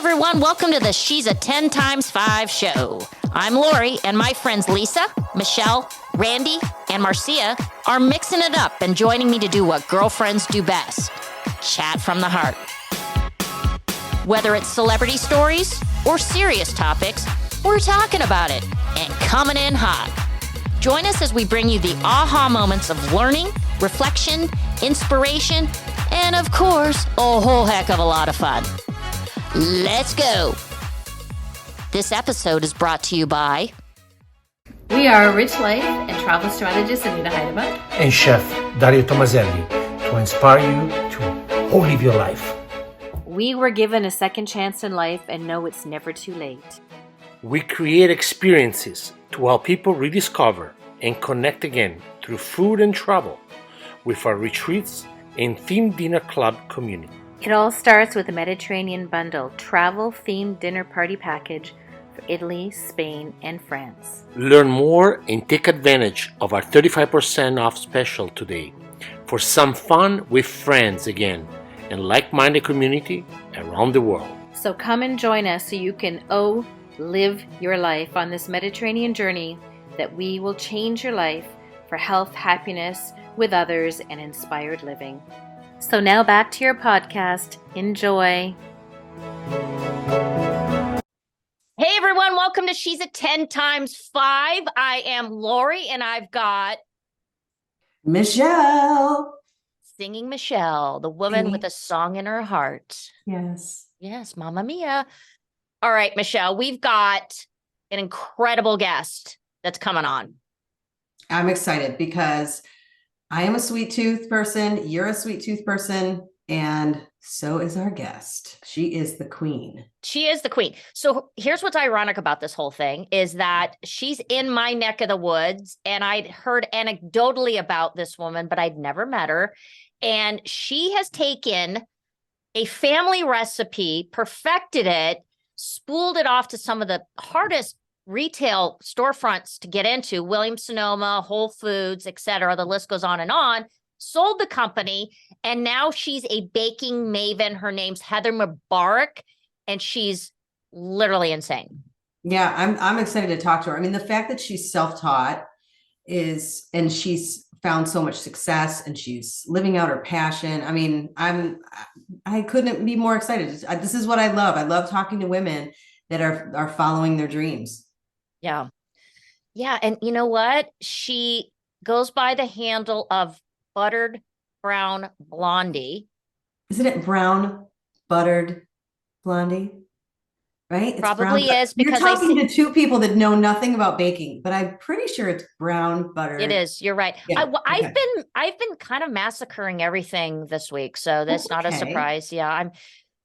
everyone. Welcome to the She's a 10 times 5 show. I'm Lori, and my friends Lisa, Michelle, Randy, and Marcia are mixing it up and joining me to do what girlfriends do best, chat from the heart. Whether it's celebrity stories or serious topics, we're talking about it and coming in hot. Join us as we bring you the aha moments of learning, reflection, inspiration, and of course, a whole heck of a lot of fun. Let's go. This episode is brought to you by... We are Rich Life and travel strategist Anita Heidemann and Chef Dario Tomaselli to inspire you to whole live your life. We were given a second chance in life and know it's never too late. We create experiences to help people rediscover and connect again through food and travel with our retreats and themed dinner club community. It all starts with a Mediterranean bundle travel-themed dinner party package for Italy, Spain, and France. Learn more and take advantage of our 35% off special today for some fun with friends again and like-minded community around the world. So come and join us so you can live your life on this Mediterranean journey that we will change your life for health, happiness with others, and inspired living. So now back to your podcast. Enjoy. Hey everyone, welcome to She's a 10 times 5. I am Lori, and I've got... Michelle. Singing Michelle, the woman with a song in her heart. Yes. Yes, Mamma Mia. All right, Michelle, we've got an incredible guest that's coming on. I'm excited because I am a sweet tooth person. You're a sweet tooth person. And so is our guest. She is the queen. She is the queen. So here's what's ironic about this whole thing is that she's in my neck of the woods, and I'd heard anecdotally about this woman, but I'd never met her. And she has taken a family recipe, perfected it, spooled it off to some of the hardest retail storefronts to get into, Williams Sonoma, Whole Foods, etc. The list goes on, sold the company, and now she's a baking maven. Her name's Heather Mubarak, and she's literally insane. Yeah, I'm excited to talk to her. I mean, the fact that she's self-taught and she's found so much success and she's living out her passion. I mean, I couldn't be more excited. This is what I love. I love talking to women that are following their dreams. Yeah. Yeah. And you know what? She goes by the handle of Buttered Brown Blondie. Isn't it brown buttered blondie? Right? It's probably brown, is, because you're talking to two people that know nothing about baking, but I'm pretty sure it's brown butter. It is. You're right. Yeah, I've been kind of massacring everything this week, so that's not a surprise. Yeah,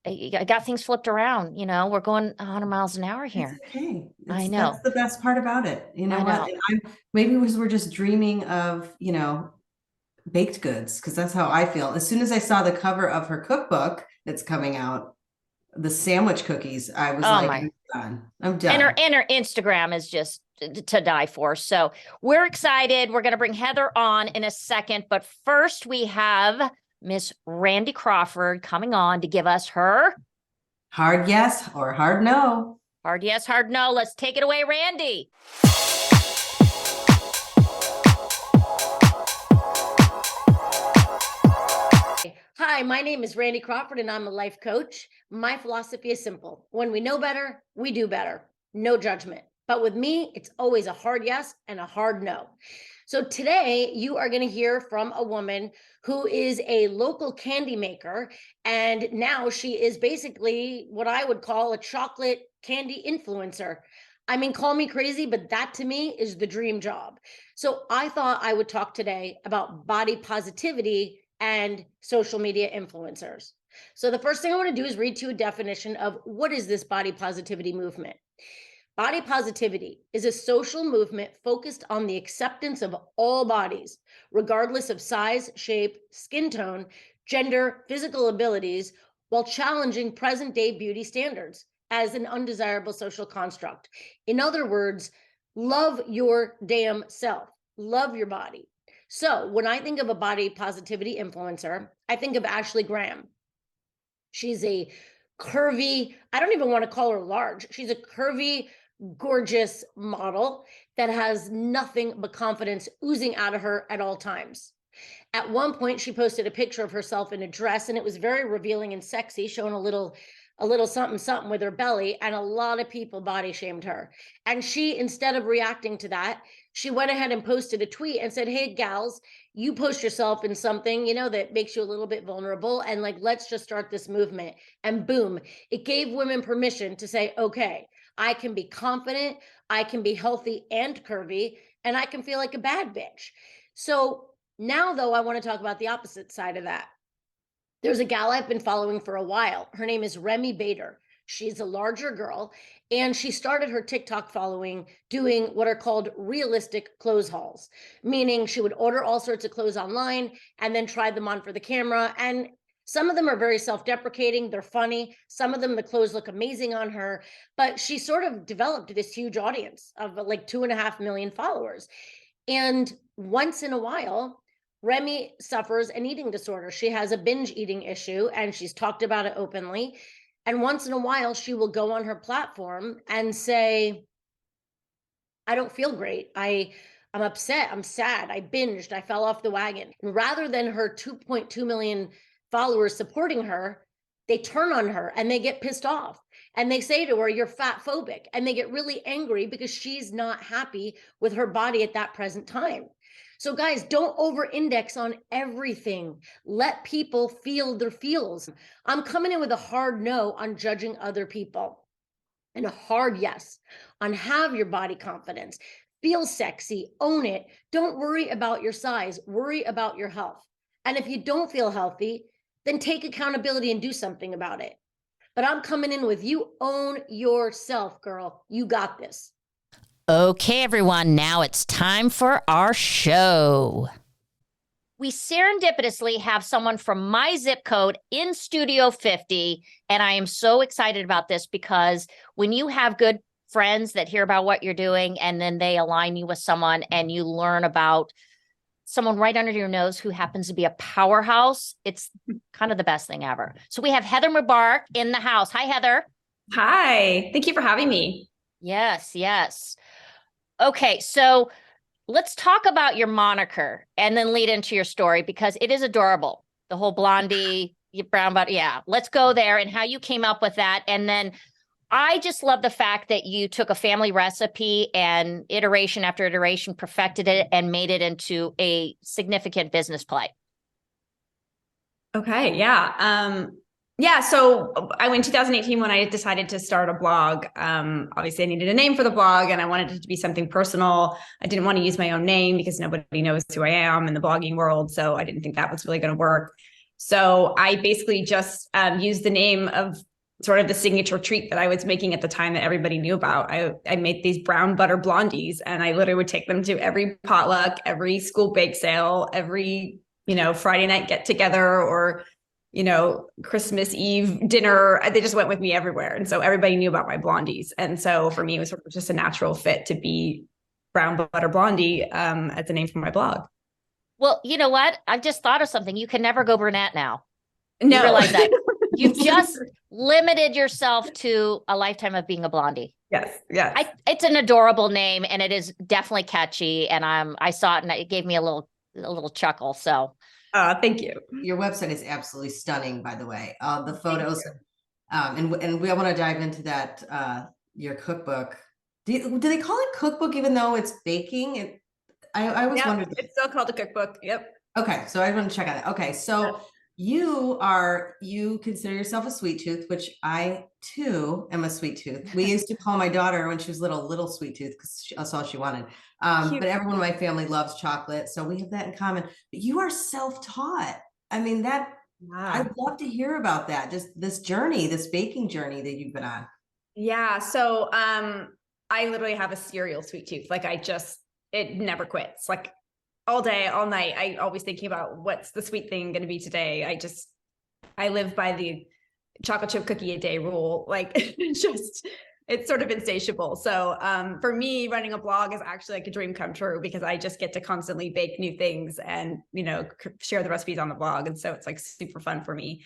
I got things flipped around. You know, we're going 100 miles an hour here. It's okay. I know. That's the best part about it. You know what? Maybe we're just dreaming of, baked goods, because that's how I feel. As soon as I saw the cover of her cookbook that's coming out, the sandwich cookies, I was I'm done. And her Instagram is just to die for. So we're excited. We're going to bring Heather on in a second. But first, we have Miss Randy Crawford coming on to give us her hard yes or hard no. Hard yes, hard no. Let's take it away, Randy. Hi, my name is Randy Crawford, and I'm a life coach. My philosophy is simple. When we know better, we do better. No judgment. But with me, it's always a hard yes and a hard no. So today, you are going to hear from a woman who is a local candy maker, and now she is basically what I would call a chocolate candy influencer. I mean, call me crazy, but that to me is the dream job. So I thought I would talk today about body positivity and social media influencers. So the first thing I want to do is read to you a definition of what is this body positivity movement. Body positivity is a social movement focused on the acceptance of all bodies, regardless of size, shape, skin tone, gender, physical abilities, while challenging present-day beauty standards as an undesirable social construct. In other words, love your damn self. Love your body. So when I think of a body positivity influencer, I think of Ashley Graham. She's a curvy, I don't even want to call her large. She's a curvy, gorgeous model that has nothing but confidence oozing out of her at all times. At one point, she posted a picture of herself in a dress, and it was very revealing and sexy, showing a little something something with her belly, and a lot of people body shamed her. And she, instead of reacting to that, she went ahead and posted a tweet and said, hey gals, you post yourself in something, you know, that makes you a little bit vulnerable, and like, let's just start this movement. And boom, it gave women permission to say, okay, I can be confident, I can be healthy and curvy, and I can feel like a bad bitch. So now, though, I want to talk about the opposite side of that. There's a gal I've been following for a while. Her name is Remy Bader. She's a larger girl, and she started her TikTok following doing what are called realistic clothes hauls, meaning she would order all sorts of clothes online and then try them on for the camera. And some of them are very self-deprecating. They're funny. Some of them, the clothes look amazing on her, but she sort of developed this huge audience of like 2.5 million followers. And once in a while, Remy suffers an eating disorder. She has a binge eating issue, and she's talked about it openly. And once in a while, she will go on her platform and say, I don't feel great. I'm upset. I'm sad. I binged. I fell off the wagon. And rather than her 2.2 million followers supporting her, they turn on her and they get pissed off. And they say to her, you're fat phobic. And they get really angry because she's not happy with her body at that present time. So guys, don't over-index on everything. Let people feel their feels. I'm coming in with a hard no on judging other people and a hard yes on have your body confidence, feel sexy, own it. Don't worry about your size, worry about your health. And if you don't feel healthy, then take accountability and do something about it. But I'm coming in with you own yourself, girl. You got this. Okay, everyone, now it's time for our show. We serendipitously have someone from my zip code in Studio 50, and I am so excited about this because when you have good friends that hear about what you're doing and then they align you with someone and you learn about someone right under your nose who happens to be a powerhouse, it's kind of the best thing ever. So we have Heather Mubarak in the house. Hi, Heather. Hi, thank you for having me. Yes, yes. Okay, so let's talk about your moniker and then lead into your story because it is adorable. The whole blondie, brown butter. Yeah, let's go there and how you came up with that. And then I just love the fact that you took a family recipe and iteration after iteration perfected it and made it into a significant business play. Okay, yeah. So I went 2018 when I decided to start a blog. Obviously I needed a name for the blog and I wanted it to be something personal. I didn't want to use my own name because nobody knows who I am in the blogging world. So I didn't think that was really going to work. So I basically just used the name of sort of the signature treat that I was making at the time that everybody knew about. I made these brown butter blondies and I literally would take them to every potluck, every school bake sale, every, Friday night get together or Christmas Eve dinner. They just went with me everywhere. And so everybody knew about my blondies. And so for me, it was sort of just a natural fit to be Brown Butter Blondie as the name for my blog. Well, you know what? I've just thought of something. You can never go brunette now. No. You realize that? You've just limited yourself to a lifetime of being a blondie. Yes. It's an adorable name and it is definitely catchy. And I saw it and it gave me a little chuckle. So thank you. Your website is absolutely stunning, by the way. The photos, and we want to dive into that. Your cookbook. Do they call it cookbook even though it's baking? I always wondered. It's still called a cookbook. Yep. Okay, so I want to check on that. Okay, so you consider yourself a sweet tooth, which I too am a sweet tooth. We used to call my daughter when she was little sweet tooth because that's all she wanted. But everyone in my family loves chocolate, so we have that in common. But you are self-taught. I mean, I'd love to hear about that. Just this journey, this baking journey that you've been on. Yeah. So I literally have a serial sweet tooth. Like it never quits. Like all day, all night, I always thinking about what's the sweet thing going to be today. I live by the chocolate chip cookie a day rule. Like it's sort of insatiable. So for me, running a blog is actually like a dream come true because I just get to constantly bake new things and, share the recipes on the blog. And so it's like super fun for me.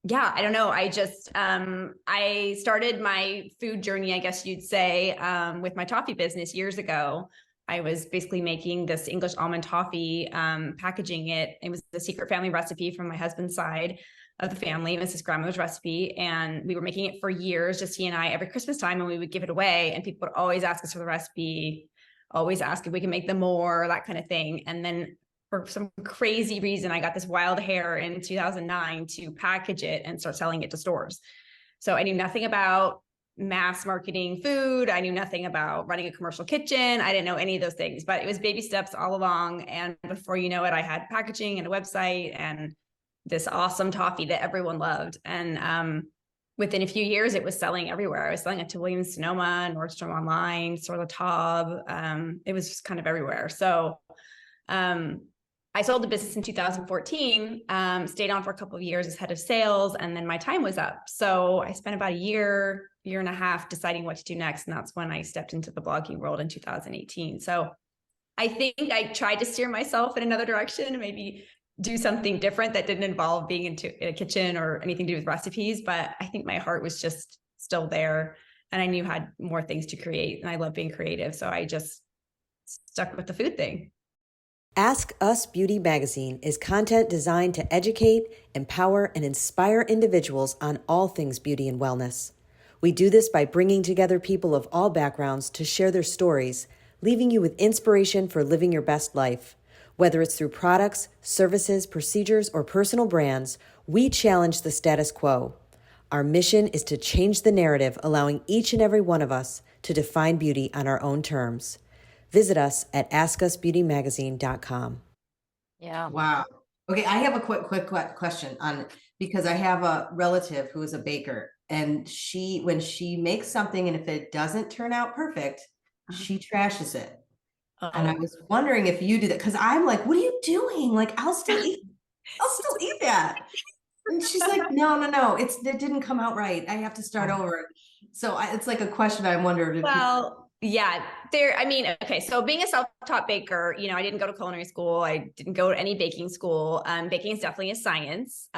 Yeah, I don't know. I just, I started my food journey, I guess you'd say, with my toffee business years ago. I was basically making this English almond toffee, packaging it. It was the secret family recipe from my husband's side of the family, Mrs. Grandmother's recipe. And we were making it for years, just he and I, every Christmas time, and we would give it away. And people would always ask us for the recipe, always ask if we can make them more, that kind of thing. And then for some crazy reason, I got this wild hair in 2009 to package it and start selling it to stores. So I knew nothing about mass marketing food. I knew nothing about running a commercial kitchen. I didn't know any of those things, but it was baby steps all along. And before you know it, I had packaging and a website and this awesome toffee that everyone loved. And within a few years, it was selling everywhere. I was selling it to Williams Sonoma, Nordstroms Online, Sur La Table. It was just kind of everywhere. So I sold the business in 2014, stayed on for a couple of years as head of sales, and then my time was up. So I spent about a year and a half deciding what to do next. And that's when I stepped into the blogging world in 2018. So I think I tried to steer myself in another direction, maybe do something different that didn't involve being in a kitchen or anything to do with recipes. But I think my heart was just still there. And I knew I had more things to create. And I love being creative. So I just stuck with the food thing. Ask Us Beauty Magazine is content designed to educate, empower, and inspire individuals on all things beauty and wellness. We do this by bringing together people of all backgrounds to share their stories, leaving you with inspiration for living your best life. Whether it's through products, services, procedures, or personal brands, we challenge the status quo. Our mission is to change the narrative, allowing each and every one of us to define beauty on our own terms. Visit us at askusbeautymagazine.com. Yeah. Wow. Okay, I have a quick question on, because I have a relative who is a baker, and when she makes something and if it doesn't turn out perfect, she trashes it. And I was wondering if you do that, because I'm like, what are you doing? Like, I'll still eat that. And she's like, no, it didn't come out right. I have to start over. So it's like a question I wondered if yeah, okay. So being a self-taught baker, I didn't go to culinary school. I didn't go to any baking school. Baking is definitely a science.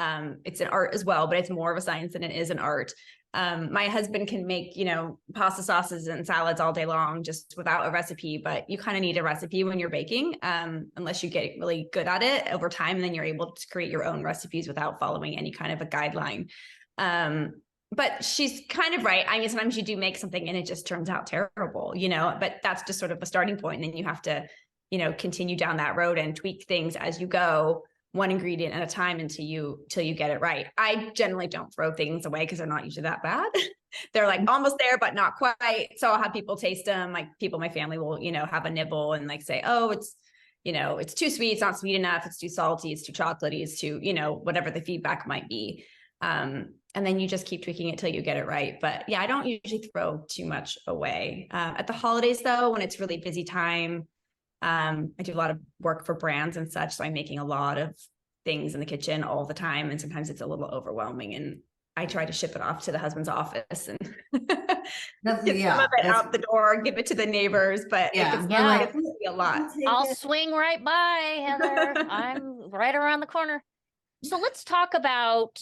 It's an art as well, but it's more of a science than it is an art. My husband can make, pasta sauces and salads all day long, just without a recipe, but you kind of need a recipe when you're baking, unless you get really good at it over time, and then you're able to create your own recipes without following any kind of a guideline. But she's kind of right. I mean, sometimes you do make something and it just turns out terrible, but that's just sort of a starting point. And then you have to, continue down that road and tweak things as you go, one ingredient at a time until you get it right. I generally don't throw things away because they're not usually that bad. They're like almost there, but not quite. So I'll have people taste them. Like people in my family will, have a nibble and like say, oh, it's too sweet. It's not sweet enough. It's too salty. It's too chocolatey. It's too, whatever the feedback might be. And then you just keep tweaking it till you get it right. But yeah, I don't usually throw too much away. At the holidays though, when it's really busy time, I do a lot of work for brands and such. So I'm making a lot of things in the kitchen all the time. And sometimes it's a little overwhelming, and I try to ship it off to the husband's office and get some of it out the door, give it to the neighbors. But it's a lot. I'll swing right by, Heather. I'm right around the corner. So let's talk about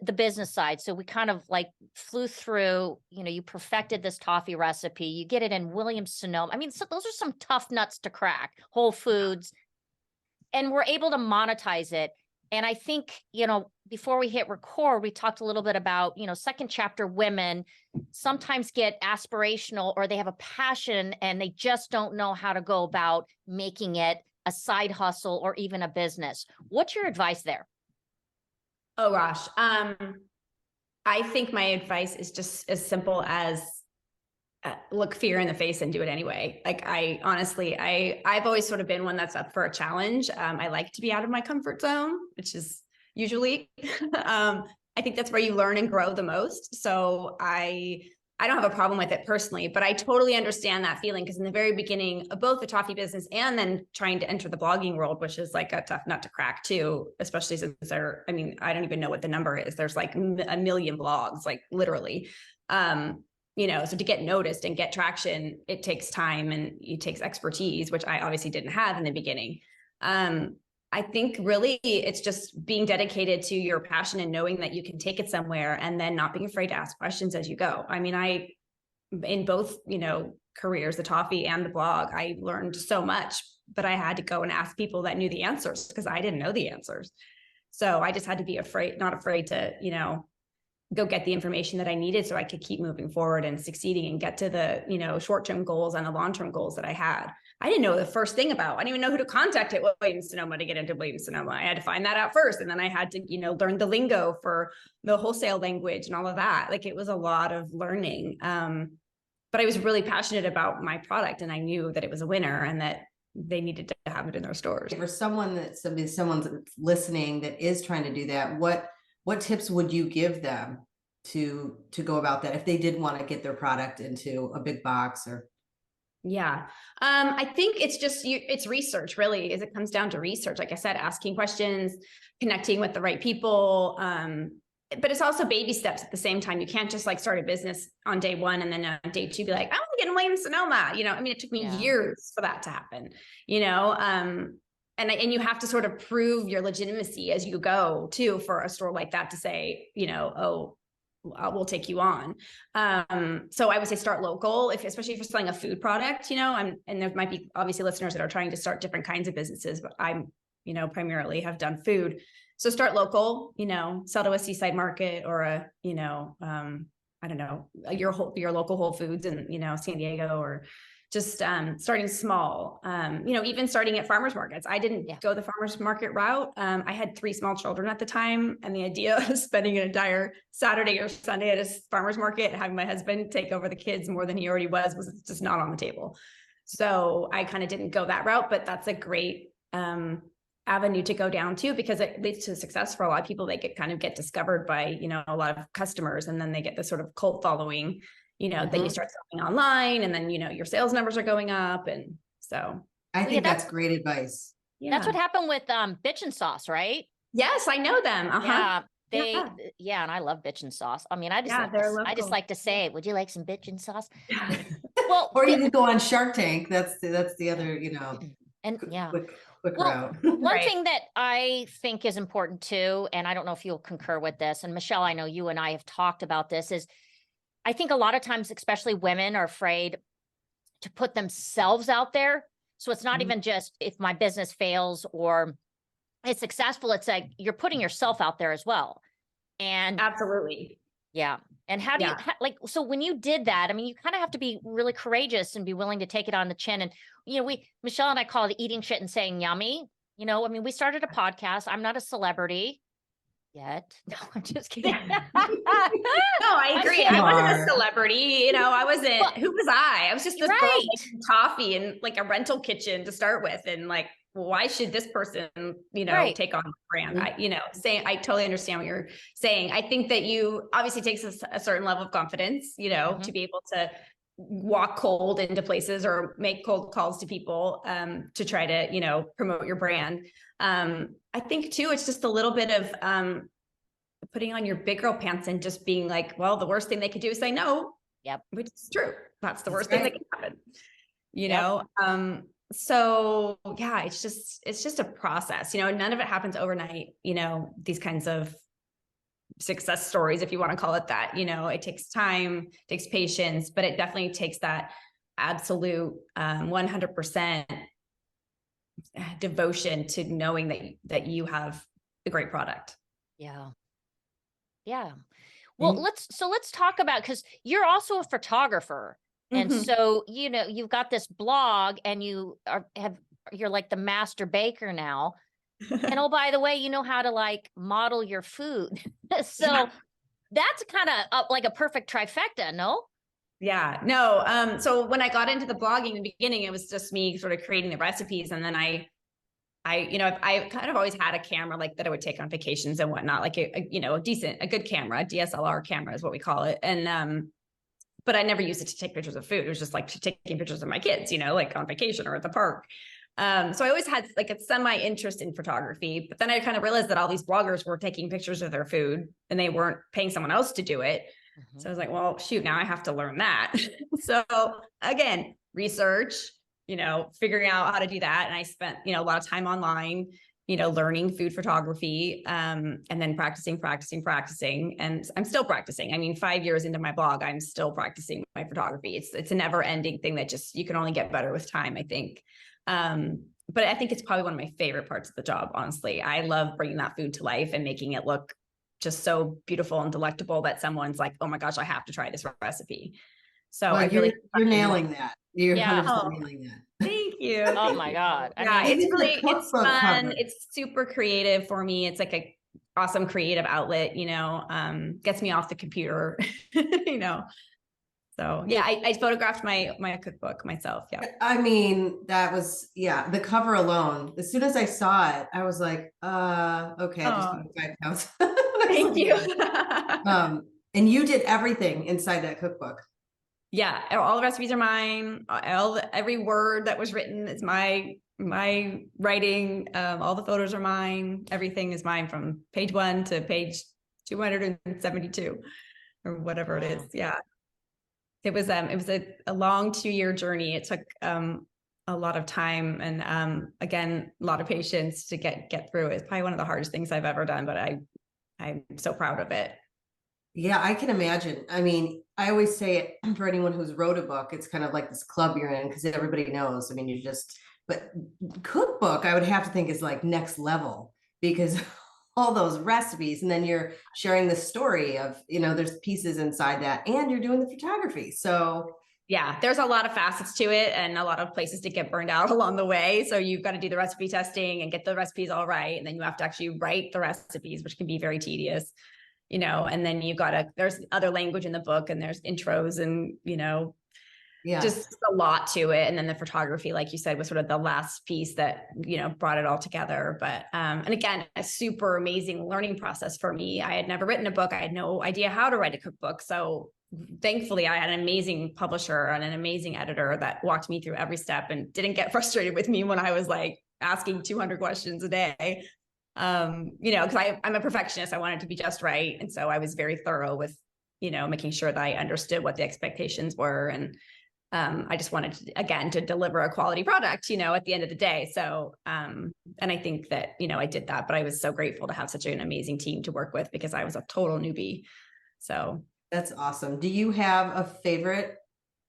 the business side. So we kind of like flew through, you perfected this toffee recipe, you get it in Williams Sonoma. I mean, so those are some tough nuts to crack, Whole Foods, and we're able to monetize it. And I think, before we hit record, we talked a little bit about, second chapter women sometimes get aspirational, or they have a passion and they just don't know how to go about making it a side hustle or even a business. What's your advice there? Oh gosh. I think my advice is just as simple as look fear in the face and do it anyway. Like I've always sort of been one that's up for a challenge. I like to be out of my comfort zone, which is usually, I think that's where you learn and grow the most. So I don't have a problem with it personally, but I totally understand that feeling, because in the very beginning of both the toffee business and then trying to enter the blogging world, which is like a tough nut to crack too, especially since I don't even know what the number is. There's like a million blogs, like literally. So to get noticed and get traction, it takes time and it takes expertise, which I obviously didn't have in the beginning. I think really it's just being dedicated to your passion and knowing that you can take it somewhere, and then not being afraid to ask questions as you go. I mean, in both, careers, the Toffee and the blog, I learned so much, but I had to go and ask people that knew the answers because I didn't know the answers. So I just had to be not afraid to, go get the information that I needed so I could keep moving forward and succeeding and get to the, short-term goals and the long-term goals that I had. I didn't know the first thing about, I didn't even know who to contact at Williams-Sonoma to get into Williams-Sonoma. I had to find that out first. And then I had to, learn the lingo for the wholesale language and all of that. Like, it was a lot of learning. But I was really passionate about my product, and I knew that it was a winner and that they needed to have it in their stores. For someone that's listening that is trying to do that, what tips would you give them to go about that if they did want to get their product into a big box? Or yeah, I think it's just it's research, really. It comes down to research. Like I said, asking questions, connecting with the right people. But it's also baby steps at the same time. You can't just start a business on day one and then on day two be like, I want to get in Williams-Sonoma. It took me years for that to happen. And you have to sort of prove your legitimacy as you go too, for a store like that to say, oh, we'll take you on. So I would say start local, especially if you're selling a food product, and there might be obviously listeners that are trying to start different kinds of businesses, but I'm, primarily have done food. So start local, sell to a seaside market or I don't know, your local Whole Foods in, San Diego, or just starting small, even starting at farmers markets. I didn't go the farmers market route. I had 3 small children at the time. And the idea of spending an entire Saturday or Sunday at a farmers market and having my husband take over the kids more than he already was just not on the table. So I kind of didn't go that route, but that's a great avenue to go down too, because it leads to success for a lot of people. They get discovered by, a lot of customers, and then they get this sort of cult following, then you start selling online, and then, your sales numbers are going up. And so I think that's great advice. Yeah. That's what happened with Bitch and Sauce, right? Yes, I know them. Uh-huh. Yeah, and I love Bitch and Sauce. I mean, I just like to say, would you like some Bitch and Sauce? Well, or you can go on Shark Tank. That's the other, and quick route. One thing that I think is important too, and I don't know if you'll concur with this, and Michelle, I know you and I have talked about this, is I think a lot of times, especially women, are afraid to put themselves out there. So it's not even just if my business fails or it's successful, it's like you're putting yourself out there as well. And absolutely. Yeah. And how do you so when you did that, I mean, you kind of have to be really courageous and be willing to take it on the chin. And, Michelle and I call it eating shit and saying yummy. We started a podcast. I'm not a celebrity yet. No, I'm just kidding. No, I agree. I wasn't a celebrity. I wasn't, who was I? I was just this girl making coffee in a rental kitchen to start with. And why should this person, take on the brand? I totally understand what you're saying. I think that you obviously takes a certain level of confidence, to be able to walk cold into places or make cold calls to people, to try to, promote your brand. I think too, it's just a little bit of, putting on your big girl pants and just being like, well, the worst thing they could do is say no. Yep. Which is true. That's the worst thing that can happen, So yeah, it's just a process, none of it happens overnight, these kinds of success stories, if you want to call it that, it takes time, takes patience, but it definitely takes that absolute 100% devotion to knowing that you have a great product. Yeah. Yeah. Well, let's talk about, because you're also a photographer. And so, you've got this blog and you're like the master baker now. And oh, by the way, you know how to model your food. So that's kind of like a perfect trifecta, no? Yeah, no. So when I got into the blogging in the beginning, it was just me sort of creating the recipes. And then I kind of always had a camera that I would take on vacations and whatnot, a good camera, DSLR camera is what we call it. And, but I never used it to take pictures of food. It was just taking pictures of my kids, on vacation or at the park. So I always had a semi interest in photography, but then I kind of realized that all these bloggers were taking pictures of their food and they weren't paying someone else to do it. So I was like, well, shoot, now I have to learn that. So again, research, figuring out how to do that. And I spent, a lot of time online learning food photography, and then practicing. And I'm still practicing. I mean, 5 years into my blog, I'm still practicing my photography. It's a never ending thing that just, you can only get better with time, I think. But I think it's probably one of my favorite parts of the job, honestly. I love bringing that food to life and making it look just so beautiful and delectable that someone's like, oh my gosh, I have to try this recipe. So Well, you're nailing that. You're Yeah. 100% nailing that. Thank you. Oh my God. Yeah, Even it's the really, it's cookbook fun. cover. It's super creative for me. It's like a awesome creative outlet, gets me off the computer, So yeah, I photographed my cookbook myself. Yeah. I mean, that was, the cover alone. As soon as I saw it, I was like, okay, I just got 5 pounds. Thank you. And you did everything inside that cookbook. Yeah, all the recipes are mine. Every word that was written is my writing. All the photos are mine. Everything is mine from page 1 to page 272 or whatever it is. Yeah. It was a long 2-year journey. It took a lot of time and again, a lot of patience to get through it. It's probably one of the hardest things I've ever done, but I'm so proud of it. Yeah, I can imagine. I mean, I always say it for anyone who's wrote a book, it's kind of like this club you're in because everybody knows. I mean, but cookbook, I would have to think is like next level because all those recipes, and then you're sharing the story of, there's pieces inside that, and you're doing the photography. So yeah, there's a lot of facets to it and a lot of places to get burned out along the way. So you've got to do the recipe testing and get the recipes all right. And then you have to actually write the recipes, which can be very tedious. And then there's other language in the book and there's intros and, just a lot to it. And then the photography, like you said, was sort of the last piece that, brought it all together. But, and again, a super amazing learning process for me. I had never written a book. I had no idea how to write a cookbook. So thankfully I had an amazing publisher and an amazing editor that walked me through every step and didn't get frustrated with me when I was like asking 200 questions a day. Because I'm a perfectionist. I wanted to be just right. And so I was very thorough with, making sure that I understood what the expectations were. And I just wanted to deliver a quality product, at the end of the day. So, and I think that, I did that, but I was so grateful to have such an amazing team to work with because I was a total newbie. So that's awesome. Do you have a favorite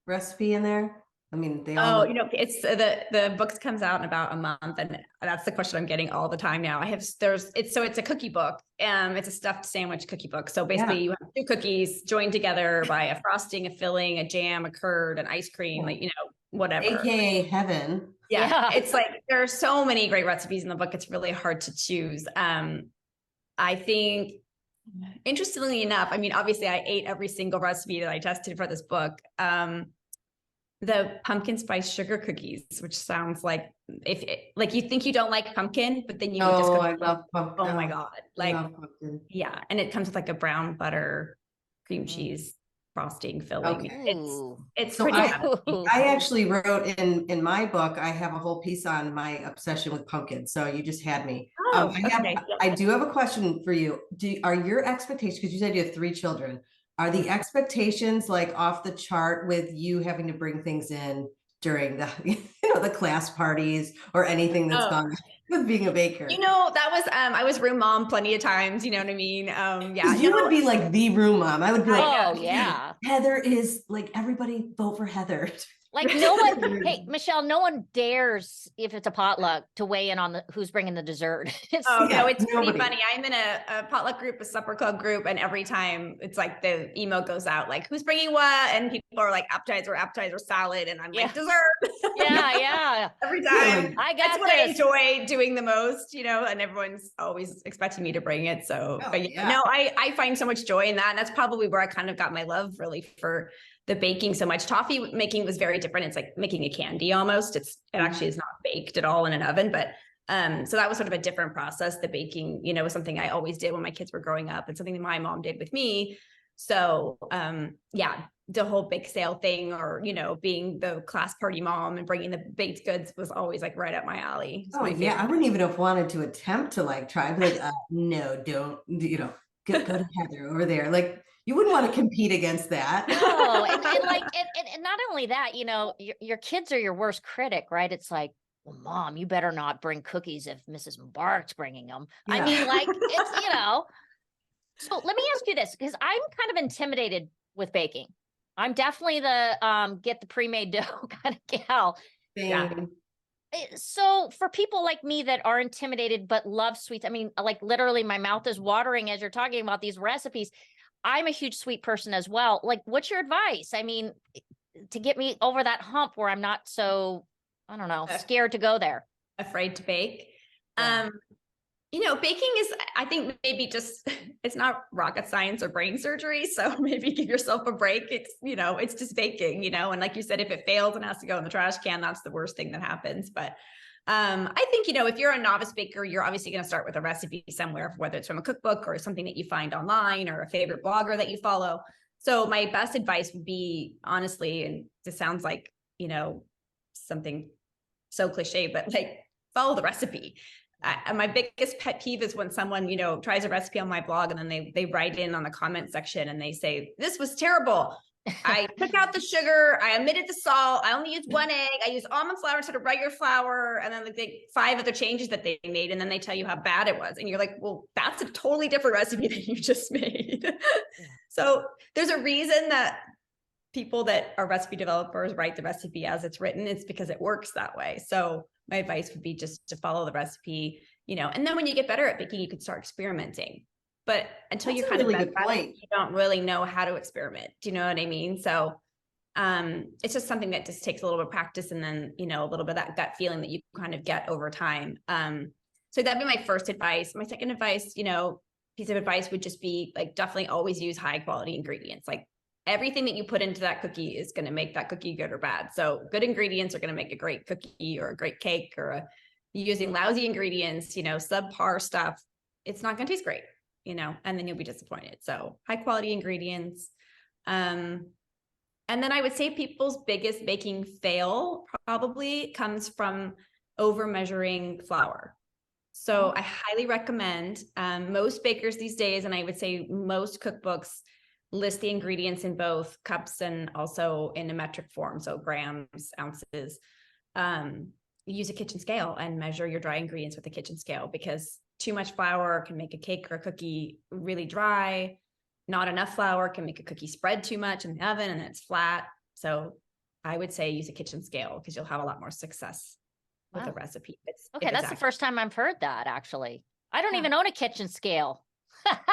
recipe in there? I mean, they all. It's the books comes out in about a month, and that's the question I'm getting all the time now. It's a cookie book. It's a stuffed sandwich cookie book. So basically, you have 2 cookies joined together by a frosting, a filling, a jam, a curd, an ice cream, whatever. AKA heaven. Yeah, it's like there are so many great recipes in the book. It's really hard to choose. I think, interestingly enough, I mean, obviously, I ate every single recipe that I tested for this book. The pumpkin spice sugar cookies, which sounds like you think you don't like pumpkin, but then you would just go, I love pumpkin. oh my God. I love pumpkin. Yeah. And it comes with like a brown butter cream cheese frosting filling. Okay. It's So pretty I actually wrote in my book, I have a whole piece on my obsession with pumpkin. So you just had me. I do have a question for you. Are your expectations, because you said you have 3 children, are the expectations like off the chart with you having to bring things in during the, the class parties or anything that's gone with being a baker? That was, I was room mom plenty of times, you know what I mean? Yeah. You would be like the room mom. I would be like, oh yeah. Heather is like, everybody vote for Heather. Like no one, hey, Michelle, no one dares, if it's a potluck, to weigh in on who's bringing the dessert. No, it's pretty funny. I'm in a potluck group, a supper club group, and every time it's like the email goes out, like, who's bringing what? And people are like, appetizer, salad. And I'm like, dessert. Yeah. Every time. That's what I enjoy doing the most, and everyone's always expecting me to bring it. So, I find so much joy in that. And that's probably where I kind of got my love really for the baking so much. Toffee making was very different. It's like making a candy almost. It actually is not baked at all in an oven, but so that was sort of a different process. The baking, was something I always did when my kids were growing up and something that my mom did with me. So the whole bake sale thing or, being the class party mom and bringing the baked goods was always like right up my alley. Oh yeah. I wouldn't even have wanted to attempt to like try, but no, don't, go to Heather over there. Like, you wouldn't want to compete against that. No, and not only that, your kids are your worst critic, right? It's like, well, Mom, you better not bring cookies if Mrs. Mubarak's bringing them. I Yeah. mean, like, it's, So let me ask you this, because I'm kind of intimidated with baking. I'm definitely the get the pre-made dough kind of gal. Same. So for people like me that are intimidated but love sweets, I mean, like literally my mouth is watering as you're talking about these recipes. I'm a huge sweet person as well. Like, what's your advice? I mean, to get me over that hump where I'm not so, I don't know, scared to go there. Afraid to bake. Yeah. Baking is, I think maybe just, it's not rocket science or brain surgery. So maybe give yourself a break. It's just baking, and like you said, if it fails and has to go in the trash can, that's the worst thing that happens. But I think, if you're a novice baker, you're obviously going to start with a recipe somewhere, whether it's from a cookbook or something that you find online or a favorite blogger that you follow. So my best advice would be, honestly, and this sounds like, something so cliche, but like follow the recipe. My biggest pet peeve is when someone, tries a recipe on my blog and then they write in on the comment section and they say, this was terrible. I took out the sugar. I omitted the salt. I only used 1 egg. I used almond flour instead of regular flour. And then they 5 other changes that they made. And then they tell you how bad it was. And you're like, well, that's a totally different recipe than you just made. So there's a reason that people that are recipe developers write the recipe as it's written. It's because it works that way. So my advice would be just to follow the recipe, and then when you get better at baking, you can start experimenting. But until you kind of you don't really know how to experiment. Do you know what I mean? So it's just something that just takes a little bit of practice and then, a little bit of that gut feeling that you kind of get over time. So that'd be my first advice. My second advice, piece of advice would just be like, definitely always use high quality ingredients. Like everything that you put into that cookie is going to make that cookie good or bad. So good ingredients are going to make a great cookie or a great cake, or using lousy ingredients, subpar stuff, it's not going to taste great, and then you'll be disappointed. So high quality ingredients. And then I would say people's biggest baking fail probably comes from over measuring flour. So I highly recommend most bakers these days, and I would say most cookbooks, list the ingredients in both cups and also in a metric form. So grams, ounces. Use a kitchen scale and measure your dry ingredients with a kitchen scale, because too much flour can make a cake or a cookie really dry. Not enough flour can make a cookie spread too much in the oven and it's flat. So I would say use a kitchen scale because you'll have a lot more success with the recipe. That's the first time I've heard that, actually. I don't even own a kitchen scale.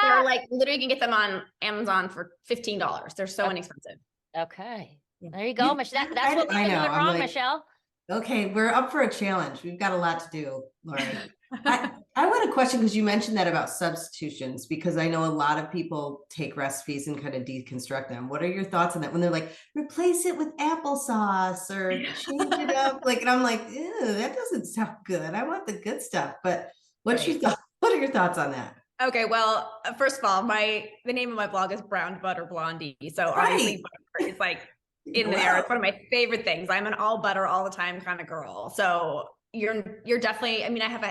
They're like, literally you can get them on Amazon for $15. They're so inexpensive. Okay. There you go, Michelle. That's what we've been doing wrong, Michelle. Okay, we're up for a challenge. We've got a lot to do, Lori. I want a question, because you mentioned that about substitutions, because I know a lot of people take recipes and kind of deconstruct them. What are your thoughts on that when they're like, replace it with applesauce or change it up? Like, and I'm like, ew, that doesn't sound good. I want the good stuff. But what's your thought? What are your thoughts on that? Okay, well, first of all, the name of my blog is Brown Butter Blondie. So obviously butter is like in there. It's one of my favorite things. I'm an all butter all the time kind of girl. So you're definitely, I mean, I have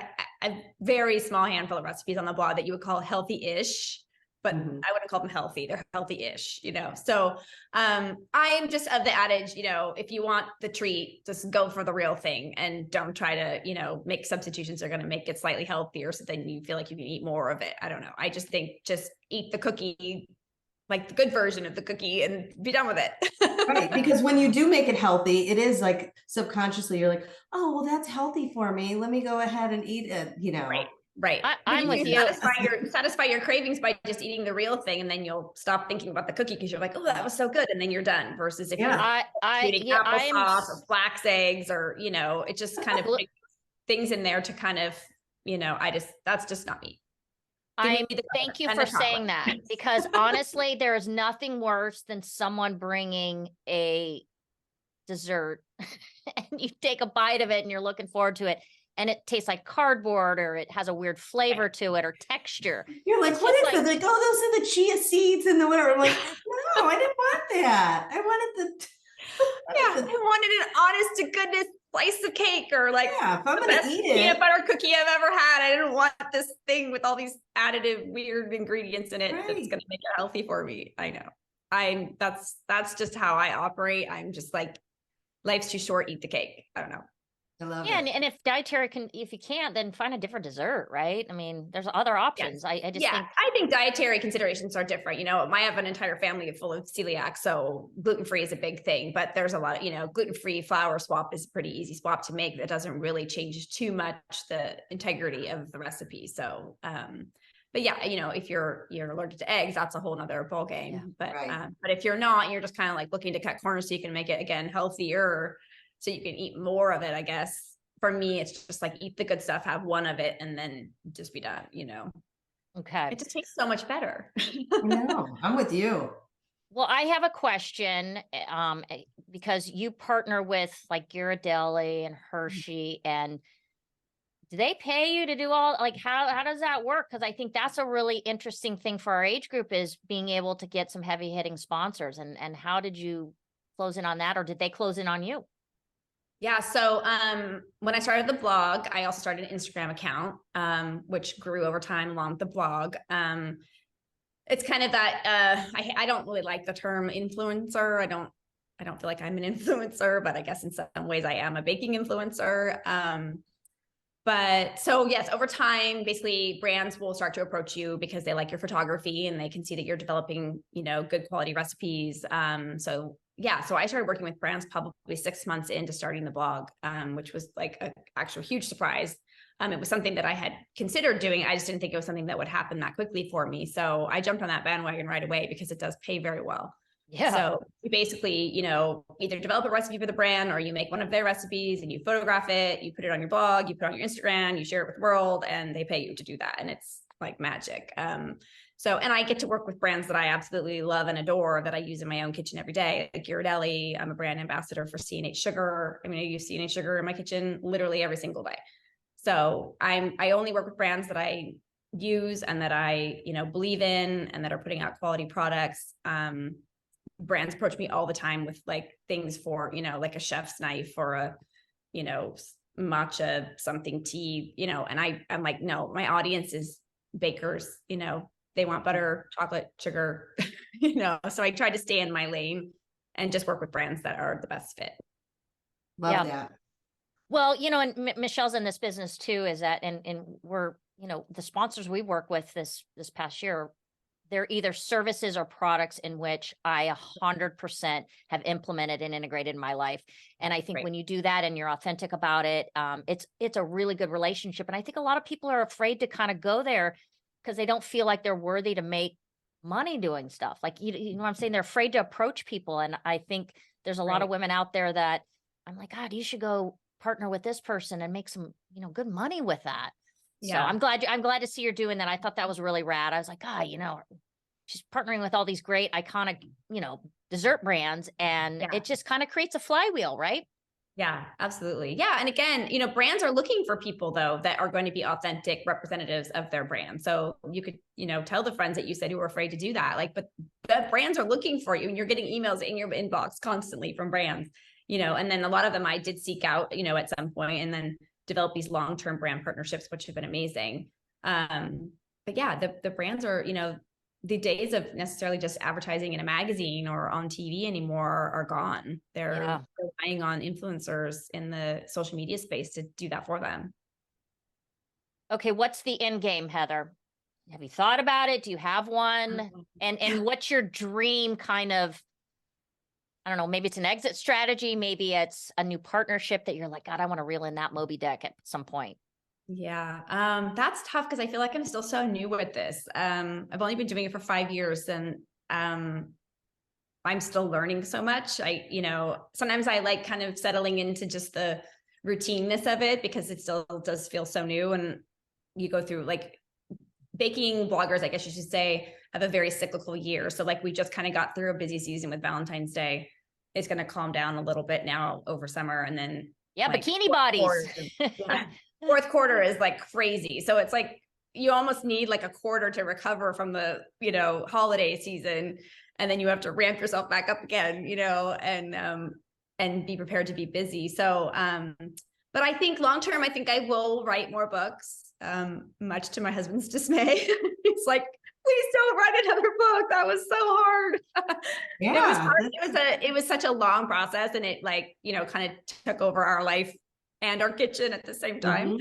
a very small handful of recipes on the blog that you would call healthy-ish, but I wouldn't call them healthy. They're healthy-ish, So I'm just of the adage, if you want the treat, just go for the real thing and don't try to, make substitutions that are going to make it slightly healthier so then you feel like you can eat more of it. I don't know. I just think just eat the cookie, like the good version of the cookie, and be done with it. Right, because when you do make it healthy, it is like subconsciously you're like, oh, well, that's healthy for me. Let me go ahead and eat it, Right. I'm with you. Satisfy your cravings by just eating the real thing, and then you'll stop thinking about the cookie because you're like, oh, that was so good, and then you're done. Versus if you're eating applesauce or flax eggs, or it just kind of puts things in there to kind of, that's just not me. Thank you for saying that, because honestly, there is nothing worse than someone bringing a dessert and you take a bite of it and you're looking forward to it, and it tastes like cardboard, or it has a weird flavor to it or texture. You're like, what is it? Like, oh, those are the chia seeds and the whatever. I'm like, no, I didn't want that. I wanted I wanted an honest to goodness slice of cake, or like if I'm gonna eat it, peanut butter cookie I've ever had. I didn't want this thing with all these additive weird ingredients in it that's gonna make it healthy for me. I know. That's just how I operate. I'm just like, life's too short, eat the cake. I don't know. I love Yeah, it. and if dietary can, if you can't, then find a different dessert, right? I mean, there's other options. Yes. I just Yeah, think, I think dietary considerations are different. I have an entire family full of celiac, so gluten-free is a big thing, but there's a lot, gluten-free flour swap is a pretty easy swap to make that doesn't really change too much the integrity of the recipe. So, but yeah, if you're allergic to eggs, that's a whole nother ball game. Yeah. But Right. but if you're not, you're just kind of like looking to cut corners so you can make it again healthier, so you can eat more of it, I guess. For me, it's just like eat the good stuff, have one of it, and then just be done. okay. It just tastes so much better. No, I'm with you. Well, I have a question, because you partner with like Ghiradelli and Hershey, and do they pay you to do all, like, how does that work? Because I think that's a really interesting thing for our age group, is being able to get some heavy hitting sponsors. And how did you close in on that, or did they close in on you? Yeah. So when I started the blog, I also started an Instagram account, which grew over time along with the blog. It's kind of that I don't really like the term influencer. I don't feel like I'm an influencer, but I guess in some ways I am a baking influencer. But so yes, over time, basically brands will start to approach you because they like your photography and they can see that you're developing, good quality recipes. So I started working with brands probably 6 months into starting the blog, which was like an actual huge surprise. It was something that I had considered doing. I just didn't think it was something that would happen that quickly for me. So I jumped on that bandwagon right away because it does pay very well. Yeah. So you basically, either develop a recipe for the brand or you make one of their recipes and you photograph it, you put it on your blog, you put it on your Instagram, you share it with the world, and they pay you to do that. And it's like magic. And I get to work with brands that I absolutely love and adore that I use in my own kitchen every day. Like Ghiradelli, I'm a brand ambassador for C&H Sugar. I use C&H Sugar in my kitchen literally every single day. So I only work with brands that I use and that I, believe in and that are putting out quality products. Brands approach me all the time with like things for, like a chef's knife or a, matcha something tea, and I'm like, no, my audience is bakers, they want butter, chocolate, sugar, so I try to stay in my lane and just work with brands that are the best fit. Love that. Well, and Michelle's in this business too, is that, and we're, the sponsors we work with this past year, they're either services or products in which I 100% have implemented and integrated in my life. And I think when you do that and you're authentic about it, it's a really good relationship. And I think a lot of people are afraid to kind of go there because they don't feel like they're worthy to make money doing stuff. Like, you know what I'm saying? They're afraid to approach people. And I think there's a lot of women out there that I'm like, God, you should go partner with this person and make some, good money with that. Yeah. So I'm glad to see you're doing that. I thought that was really rad. I was like, she's partnering with all these great iconic, dessert brands, and it just kind of creates a flywheel, right? Yeah, absolutely. Yeah. And again, brands are looking for people though, that are going to be authentic representatives of their brand. So you could, tell the friends that you said who were afraid to do that, but the brands are looking for you and you're getting emails in your inbox constantly from brands, and then a lot of them I did seek out, at some point and then develop these long-term brand partnerships, which have been amazing. But yeah, the brands are, the days of necessarily just advertising in a magazine or on TV anymore are gone. They're relying on influencers in the social media space to do that for them. Okay, what's the end game, Heather? Have you thought about it? Do you have one? And what's your dream kind of, I don't know, maybe it's an exit strategy, maybe it's a new partnership that you're like, God, I want to reel in that Moby Dick at some point. Yeah, that's tough because I feel like I'm still so new with this. I've only been doing it for 5 years and I'm still learning so much. Sometimes I like kind of settling into just the routineness of it because it still does feel so new. And you go through like baking bloggers, I guess you should say, have a very cyclical year. So like we just kind of got through a busy season with Valentine's Day. It's going to calm down a little bit now over summer. And then bikini bodies. Fourth quarter is like crazy. So it's like, you almost need like a quarter to recover from the, holiday season. And then you have to ramp yourself back up again, and be prepared to be busy. So, but I think long-term, I think I will write more books, much to my husband's dismay. He's like, please don't write another book. That was so hard. Yeah. It was hard. It was such a long process and it kind of took over our life and our kitchen at the same time.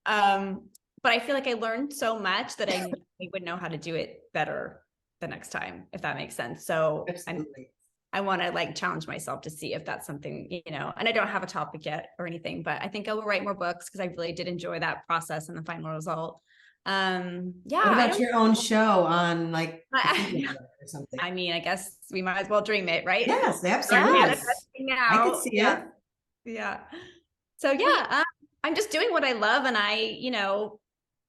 Mhm. But I feel like I learned so much that I would know how to do it better the next time, if that makes sense. So Absolutely. I want to like challenge myself to see if that's something, you know, and I don't have a topic yet or anything, but I think I will write more books because I really did enjoy that process and the final result. Yeah. What about your own show on like the I, Food Network or something? I mean, I guess we might as well dream it, right? Yes, Start absolutely. manifesting now. I could see yeah. it. Yeah. So yeah, I'm just doing what I love, and I, you know,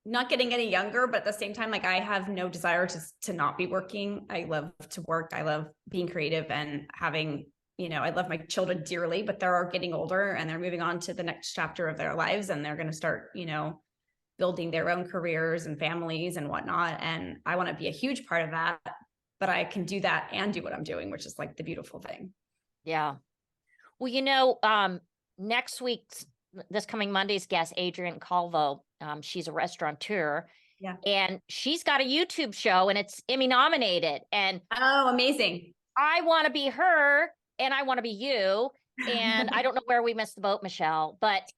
not getting any younger, but at the same time, like I have no desire to not be working. I love to work. I love being creative and having, you know, I love my children dearly, but they're getting older and they're moving on to the next chapter of their lives, and they're going to start, you know, building their own careers and families and whatnot. And I want to be a huge part of that, but I can do that and do what I'm doing, which is like the beautiful thing. Yeah. Well, you know, next week's, this coming Monday's guest, Adrienne Calvo, she's a restaurateur. Yeah. And she's got a YouTube show and it's Emmy nominated. And oh, amazing. I want to be her and I want to be you. And I don't know where we missed the boat, Michelle, but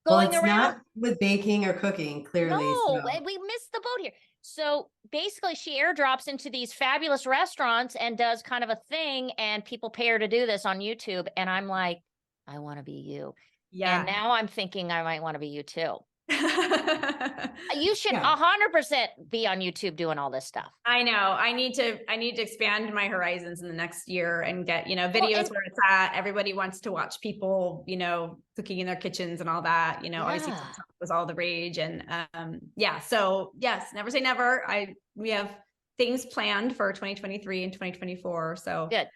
Well, going it's around. not with baking or cooking, clearly. No, so. we missed the boat here. So basically, she airdrops into these fabulous restaurants and does kind of a thing, and people pay her to do this on YouTube. And I'm like, I want to be you. Yeah. And now I'm thinking I might want to be you too. You should Yeah. 100% be on YouTube doing all this stuff. I know. I need to expand my horizons in the next year and get, you know, videos where it's at. Everybody wants to watch people, you know, cooking in their kitchens and all that, you know, obviously TikTok was all the rage. And yeah. So yes, never say never. We have things planned for 2023 and 2024. So good.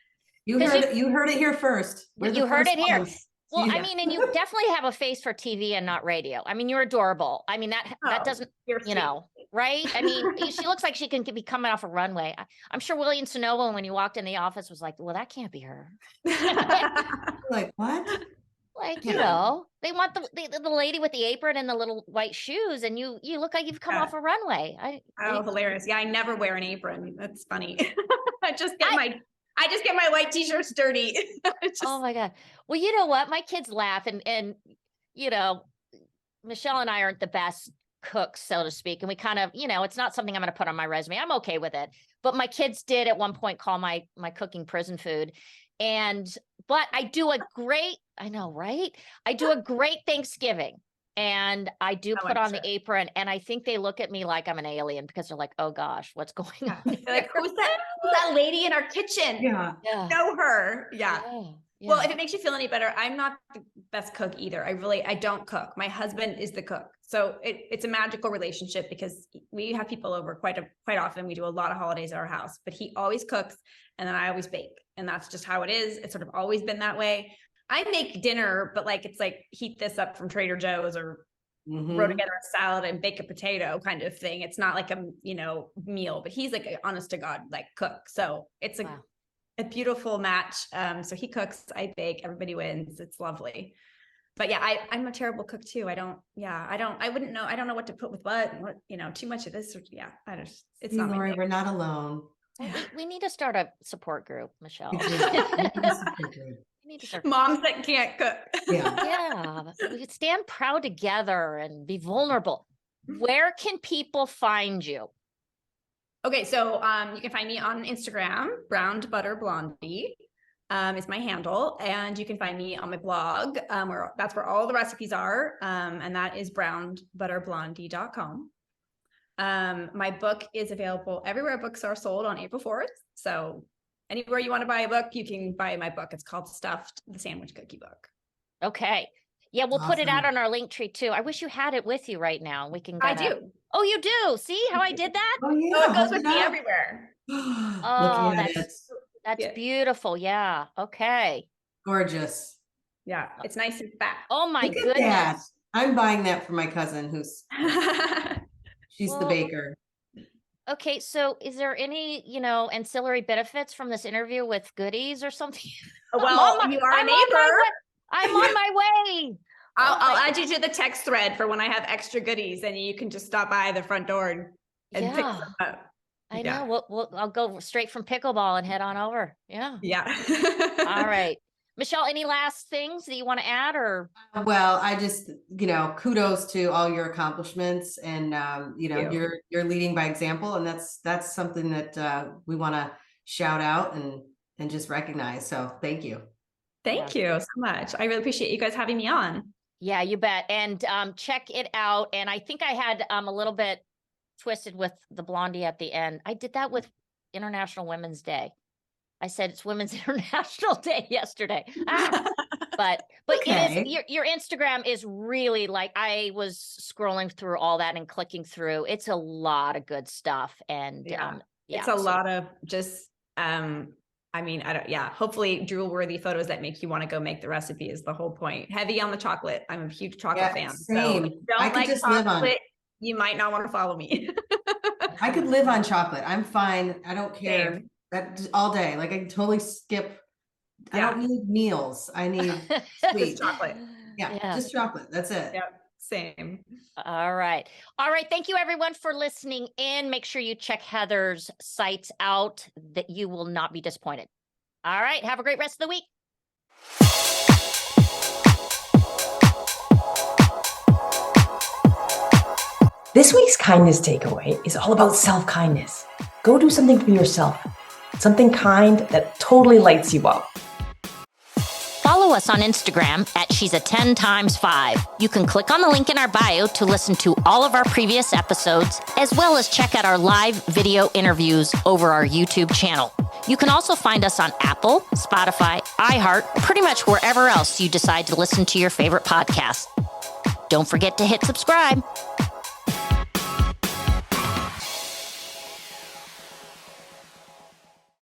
You heard it here first. You heard it here. Ones. Well, Yeah. I mean, and you definitely have a face for TV and not radio. I mean, you're adorable. I mean, that doesn't, you know, right? I mean, she looks like she can be coming off a runway. I'm sure William Sonoma, when he walked in the office, was like, well, that can't be her. Like, what? Like, you know, they want the lady with the apron and the little white shoes, and you look like you've come off a runway. Hilarious. Yeah, I never wear an apron. That's funny. I just get my white t-shirts dirty. Oh my God. Well, you know what? My kids laugh and, you know, Michelle and I aren't the best cooks, so to speak. And we kind of, you know, it's not something I'm going to put on my resume. I'm okay with it. But my kids did at one point call my cooking prison food. But I do a great, I know, right? I do a great Thanksgiving. And I do put on the apron, and I think they look at me like I'm an alien because they're like, "Oh gosh, what's going on?" They're like, who's that lady in our kitchen? Yeah. Know her. Yeah. Yeah. Well, if it makes you feel any better, I'm not the best cook either. I don't cook. My husband is the cook. So it's a magical relationship because we have people over quite often. We do a lot of holidays at our house, but he always cooks and then I always bake. And that's just how it is. It's sort of always been that way. I make dinner, but like, it's like heat this up from Trader Joe's or throw together a salad and bake a potato kind of thing. It's not like a, you know, meal, but he's like an honest to God, like cook. So it's a beautiful match. So he cooks, I bake, everybody wins. It's lovely. But yeah, I'm a terrible cook too. I don't know what to put with what, you know, too much of this. It's not Lori, we're not alone. Well, we need to start a support group, Michelle. Moms that can't cook. Yeah. We could stand proud together and be vulnerable. Where can people find you? Okay, so you can find me on Instagram, Butter Blondie is my handle, and you can find me on my blog, that's where all the recipes are, and that is brownbutterblondie.com. My book is available everywhere books are sold on April 4th. So anywhere you want to buy a book, you can buy my book. It's called Stuffed, the Sandwich Cookie Book. Okay. Yeah, we'll put it out on our link tree too. I wish you had it with you right now. We can. I do. Oh, you do. See how I did that? Oh yeah. Oh, it goes with me everywhere. Oh, that's beautiful. Yeah. Okay. Gorgeous. Yeah, it's nice and fat. Oh my goodness. That. I'm buying that for my cousin who's she's the baker. Okay, so is there any, you know, ancillary benefits from this interview with goodies or something? Well, you are a neighbor. I'm on my way. I'll add you to the text thread for when I have extra goodies, and you can just stop by the front door and pick them up. I know. I'll go straight from pickleball and head on over. Yeah. Yeah. All right. Michelle, any last things that you want to add or? Well, I just, kudos to all your accomplishments and, you're leading by example, and that's something that we want to shout out and just recognize. So thank you. Thank you so much. I really appreciate you guys having me on. Yeah, you bet. And check it out. And I think I had a little bit twisted with the blondie at the end. I did that with International Women's Day. I said it's Women's International Day yesterday. But Okay. it is your Instagram is really like, I was scrolling through all that and clicking through. It's a lot of good stuff. And it's a lot of just hopefully drool-worthy photos that make you want to go make the recipe is the whole point. Heavy on the chocolate. I'm a huge chocolate fan. Same. So if you don't like chocolate, you might not want to follow me. I could live on chocolate. I'm fine. I don't care. Same. That all day. Like I can totally skip. I don't need meals. I need sweet Just chocolate. Yeah, just chocolate. That's it. Yep. Same. All right. Thank you everyone for listening in. Make sure you check Heather's sites out, that you will not be disappointed. All right. Have a great rest of the week. This week's kindness takeaway is all about self-kindness. Go do something for yourself. Something kind that totally lights you up. Follow us on Instagram at She's a 10 times 5. You can click on the link in our bio to listen to all of our previous episodes, as well as check out our live video interviews over our YouTube channel. You can also find us on Apple, Spotify, iHeart, pretty much wherever else you decide to listen to your favorite podcast. Don't forget to hit subscribe.